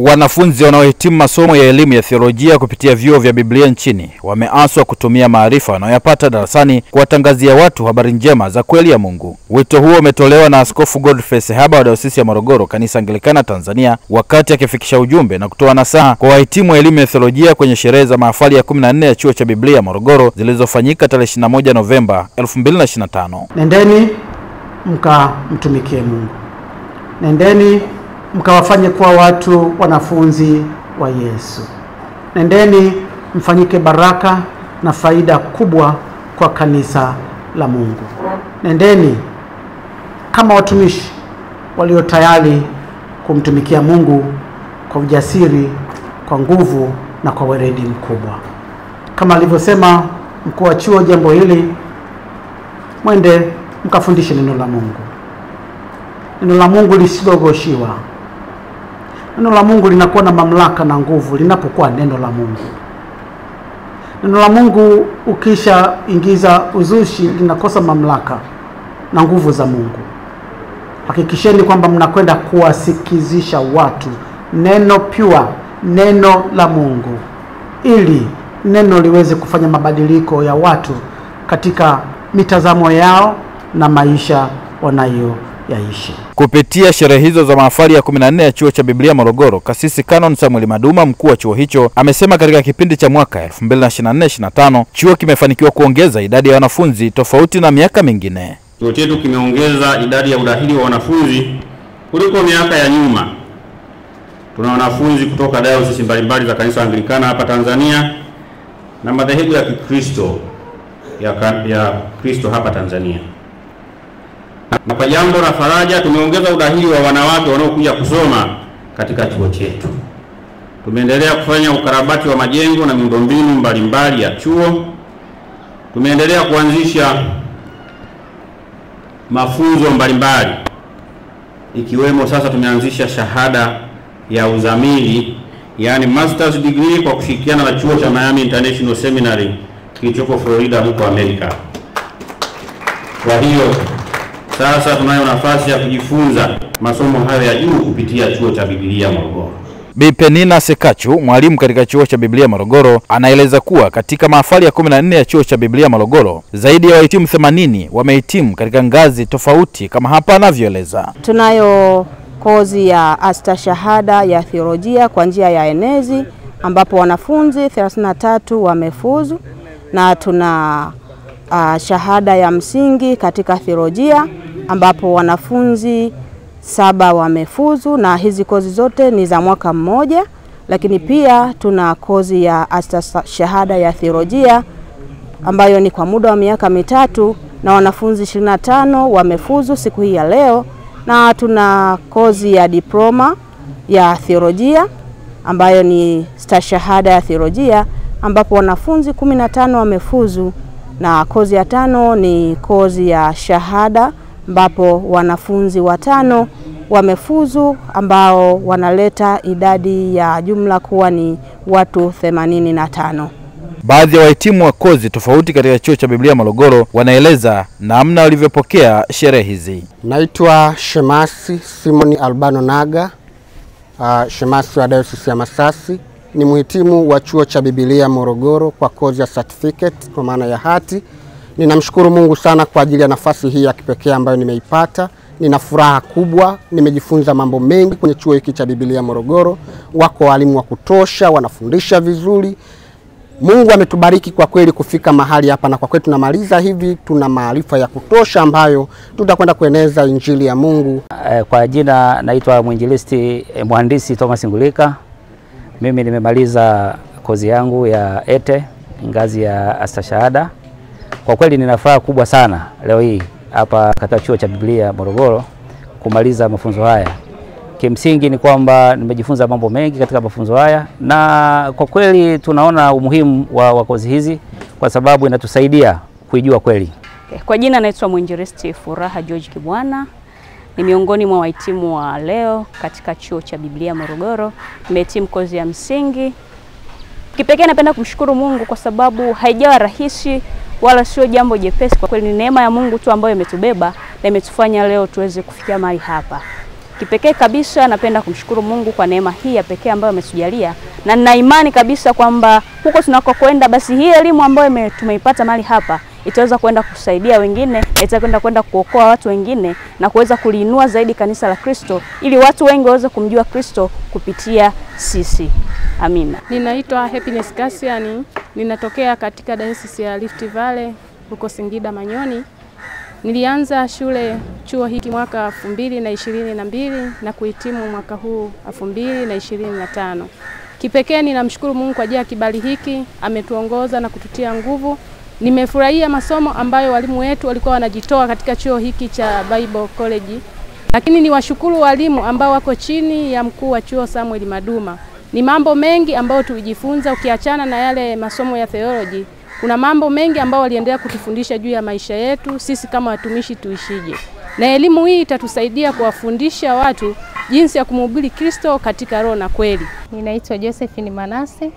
Wanafunzi wanaohitimu masomo ya elimu ya theolojia kupitia vyuo vya Biblia nchini wameaswa kutumia maarifa wanayopata darasani kuwatangazia watu habari njema za kweli ya Mungu. Wito huo umetolewa na Askofu Godfrey Sehaba wa Dayosisi ya Morogoro, Kanisa Anglikana Tanzania, wakati akifikisha ujumbe na kutoa nasaha kwa wahitimu wa elimu ya theolojia kwenye sherehe za mahafali ya 14 ya Chuo cha Biblia Morogoro zilizofanyika tarehe 21 Novemba 2025. Nendeni mkamtumikie Mungu. Nendeni mkawafanye kuwa watu wanafunzi wa Yesu. Nendeni mfanyike baraka na faida kubwa kwa kanisa la Mungu. Nendeni kama watumishi walio tayari kumtumikia Mungu kwa ujasiri, kwa nguvu na kwa weledi mkubwa. Kama alivyosema mkuu wa chuo jambo hili, mwende mkafundishe neno la Mungu. Neno la Mungu lisigogoshiwa. Neno la Mungu linakuwa na mamlaka na nguvu linapokuwa neno la Mungu. Neno la Mungu ukisha ingiza uzushi linakosa mamlaka na nguvu za Mungu. Hakikisheni kwamba mnakwenda kuwasikizisha watu neno pure, neno la Mungu, ili neno liweze kufanya mabadiliko ya watu katika mitazamo yao na maisha wanayoyaishi. Kupitia sherehe hizo za mahafali ya 14 ya Chuo cha Biblia Morogoro, Kasisi Canon Samuel Maduma, mkuu wa chuo hicho, amesema katika kipindi cha mwaka 2024-25 chuo kimefanikiwa kuongeza idadi ya wanafunzi tofauti na miaka mingine. Chuo chetu kimeongeza idadi ya udahili wa wanafunzi kuliko miaka ya nyuma. Tuna wanafunzi kutoka dayosisi mbalimbali za Kanisa Anglikana hapa Tanzania na madhehebu ya Kikristo ya Kristo hapa Tanzania. Na kwa jambo la faraja, tumeongeza udahili wa wanawake wanaokuja kusoma katika chuo chetu. Tumeendelea kufanya ukarabati wa majengo na miundombinu mbalimbali ya chuo. Tumeendelea kuanzisha mafunzo mbalimbali, ikiwemo sasa tumeanzisha shahada ya uzamili, yani master's degree, kwa kushirikiana na chuo cha Miami International Seminary kilichoko Florida huko Amerika. Kwa hiyo sasa tunayo nafasi ya kujifunza masomo hayo ya juu kupitia Chuo cha Biblia Morogoro. Bi Penina Sekachu, mwalimu katika Chuo cha Biblia Morogoro, anaeleza kuwa katika mahafali ya 14 ya Chuo cha Biblia Morogoro, zaidi ya wahitimu 80 wamehitimu katika ngazi tofauti, kama hapa anavyoeleza. Tunayo kozi ya astashahada ya theolojia kwa njia ya enezi, ambapo wanafunzi 33 wamefuzu, na tuna shahada ya msingi katika theolojia ambapo wanafunzi 7 wamefuzu, na hizi kozi zote ni za mwaka mmoja. Lakini pia tuna kozi ya shahada ya theolojia ambayo ni kwa muda wa miaka 3 na wanafunzi 25 wamefuzu siku hii ya leo, na tuna kozi ya diploma ya theolojia ambayo ni stashahada ya theolojia ambapo wanafunzi 15 wamefuzu, na kozi ya 5 ni kozi ya shahada ambapo wanafunzi 5 wamefuzu, ambao wanaleta idadi ya jumla kuwa ni watu 85. Baadhi ya wahitimu wa kozi tofauti katika Chuo cha Biblia Morogoro wanaeleza namna walivyopokea sherehe hizi. Naitwa Shemasi Simoni Albano Naga, shemasi wa Dayosisi ya Masasi. Ni mhitimu wa Chuo cha Biblia Morogoro kwa kozi ya certificate, kwa maana ya hati. Ninamshukuru Mungu sana kwa ajili ya nafasi hii ya kipekee ambayo nimeipata. Nina furaha kubwa, nimejifunza mambo mengi kwenye chuo hiki cha Biblia Morogoro. Wako walimu wa kutosha, wanafundisha vizuri. Mungu ametubariki kwa kweli kufika mahali hapa, na kwa kweli tunamaliza hivi tuna maarifa ya kutosha ambayo tutakwenda kueneza injili ya Mungu. Kwa jina naitwa mwinjilisti mhandisi Thomas Ngulika. Mimi nimemaliza kozi yangu ya ETE ngazi ya astashahada. Kwa kweli nina furaha kubwa sana leo hii hapa katika Chuo cha Biblia Morogoro kumaliza mafunzo haya. Kimsingi ni kwamba nimejifunza mambo mengi katika mafunzo haya, na kwa kweli tunaona umuhimu wa kozi hizi kwa sababu inatusaidia kuijua kweli. Kwa jina naitwa mwinjilisti Furaha George Kibwana. Ni miongoni mwa wahitimu wa leo katika Chuo cha Biblia Morogoro. Nimehitimu kozi ya msingi. Kipekee napenda kumshukuru Mungu kwa sababu haijawa rahisi wala sio jambo jepesi. Kwa kweli ni neema ya Mungu tu ambayo imetubeba na imetufanya leo tuweze kufikia mahali hapa. Kipekee kabisa napenda kumshukuru Mungu kwa neema hii ya pekee ambayo ametujalia, na nina imani kabisa kwamba huko tunakokwenda basi hii elimu ambayo tumeipata mahali hapa itaweza kwenda kusaidia wengine, itaweza kwenda kuokoa watu wengine na kuweza kuliinua zaidi kanisa la Kristo ili watu wengi waweze kumjua Kristo kupitia sisi. Amina. Ninaitwa Happiness Kasiani, ninatokea katika Diocese ya Rift Valley huko Singida Manyoni. Nilianza chuo hiki mwaka 2022 na kuhitimu mwaka huu 2025. Kipekee ninamshukuru Mungu kwa ajili ya kibali hiki, ametuongoza na kututia nguvu. Nimefurahia masomo ambayo walimu wetu walikuwa wanajitoa katika chuo hiki cha Bible College. Lakini niwashukuru walimu ambao wako chini ya mkuu wa chuo Samuel Maduma. Ni mambo mengi ambayo tulijifunza, ukiachana na yale masomo ya theology. Kuna mambo mengi ambayo waliendelea kutufundisha juu ya maisha yetu, sisi kama watumishi tuishije. Na elimu hii itatusaidia kuwafundisha watu jinsi ya kumhubiri Kristo katika roho na kweli. Ninaitwa Josephine Manase,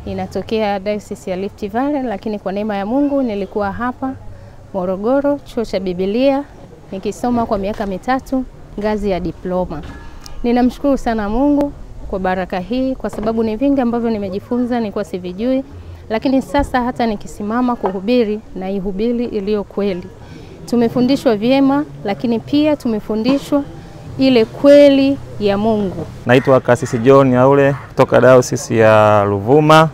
ninatokea Diocese ya Rift Valley, lakini kwa neema ya Mungu nilikuwa hapa Morogoro, chuo cha Biblia, nikisoma kwa miaka 3 ngazi ya diploma. Ninamshukuru sana Mungu kwa baraka hii, kwa sababu ni vingi ambavyo nimejifunza nilikuwa sivijui, lakini sasa hata nikisimama kuhubiri na ihubiri iliyo kweli. Tumefundishwa vyema, lakini pia tumefundishwa ile kweli ya Mungu. Naitwa Kasisi John Yaule kutoka Diocese ya Ruvuma.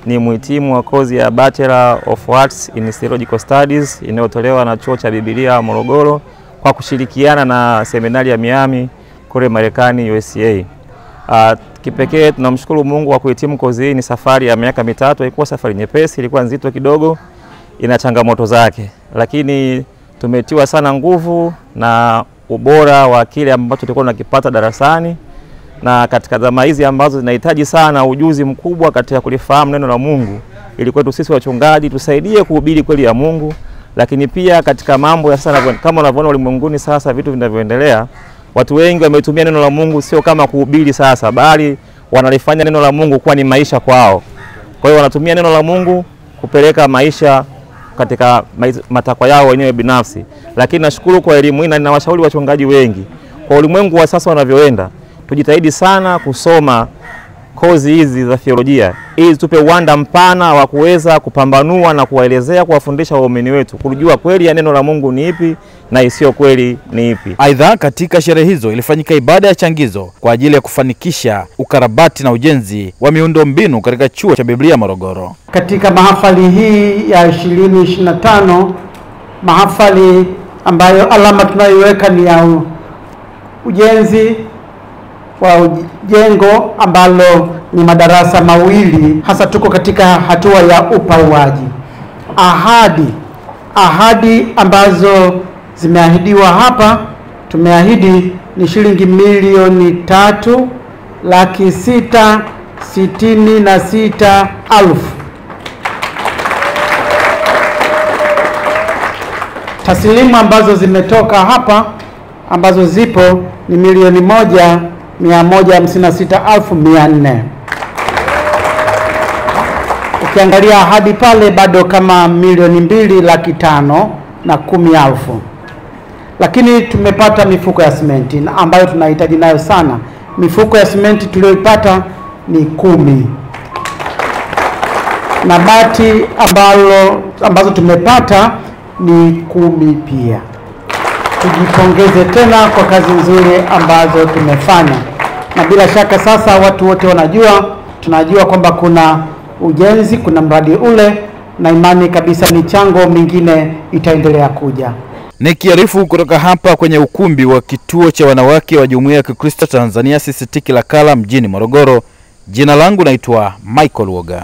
Ni mhitimu wa kozi ya Bachelor of Arts in Theological Studies inayotolewa na Chuo cha Biblia Morogoro kwa kushirikiana na seminari ya Miami kule Marekani, USA. Kipekee tunamshukuru Mungu kwa kuhitimu kozi hii. Ni safari ya miaka 3, haikuwa safari nyepesi, ilikuwa nzito kidogo, ina changamoto zake, lakini tumetiwa sana nguvu na ubora wa kile ambacho tulikuwa tunakipata darasani, na katika zama hizi ambazo zinahitaji sana ujuzi mkubwa katika kulifahamu neno la Mungu, ili kwetu sisi wachungaji tusaidie kuhubiri kweli ya Mungu. Lakini pia katika mambo ya sasa, kama unavyoona ulimwenguni sasa vitu vinavyoendelea, watu wengi wametumia neno la Mungu sio kama kuhubiri sasa, bali wanalifanya neno la Mungu kuwa ni maisha kwao. Kwa hiyo wanatumia neno la Mungu kupeleka maisha katika matakwa yao wenyewe binafsi. Lakini nashukuru kwa elimu hii, na ninawashauri wachungaji wengi kwa ulimwengu wa sasa wanavyoenda, tujitahidi sana kusoma kozi hizi za theolojia ili tupe uwanda mpana wa kuweza kupambanua na kuwaelezea, kuwafundisha waumini wetu kujua kweli ya neno la Mungu ni ipi na isiyo kweli ni ipi. Aidha, katika sherehe hizo ilifanyika ibada ya changizo kwa ajili ya kufanikisha ukarabati na ujenzi wa miundombinu katika Chuo cha Biblia Morogoro. Katika mahafali hii ya 2025, mahafali ambayo alama tunayoiweka ni ya ujenzi wa jengo ambalo ni madarasa mawili, hasa tuko katika hatua ya upauaji. Ahadi ambazo zimeahidiwa hapa, tumeahidi ni shilingi milioni 3,666,000. Taslimu ambazo zimetoka hapa ambazo zipo ni milioni 1,156,400. Ukiangalia ahadi pale bado kama milioni 2,510,000. Lakini tumepata mifuko ya simenti ambayo tunahitaji nayo sana. Mifuko ya simenti tuliyoipata ni 10. Na bati ambazo tumepata ni 10 pia. Tujipongeze tena kwa kazi nzuri ambazo tumefanya. Na bila shaka sasa watu wote tunajua kwamba kuna ujenzi, kuna mradi ule, na imani kabisa michango mingine itaendelea kuja. Nikiarifu kutoka hapa kwenye ukumbi wa kituo cha wanawake wa Jumuiya ya Kikristo Tanzania CCT Kilakala mjini Morogoro, jina langu naitwa Michael Woga.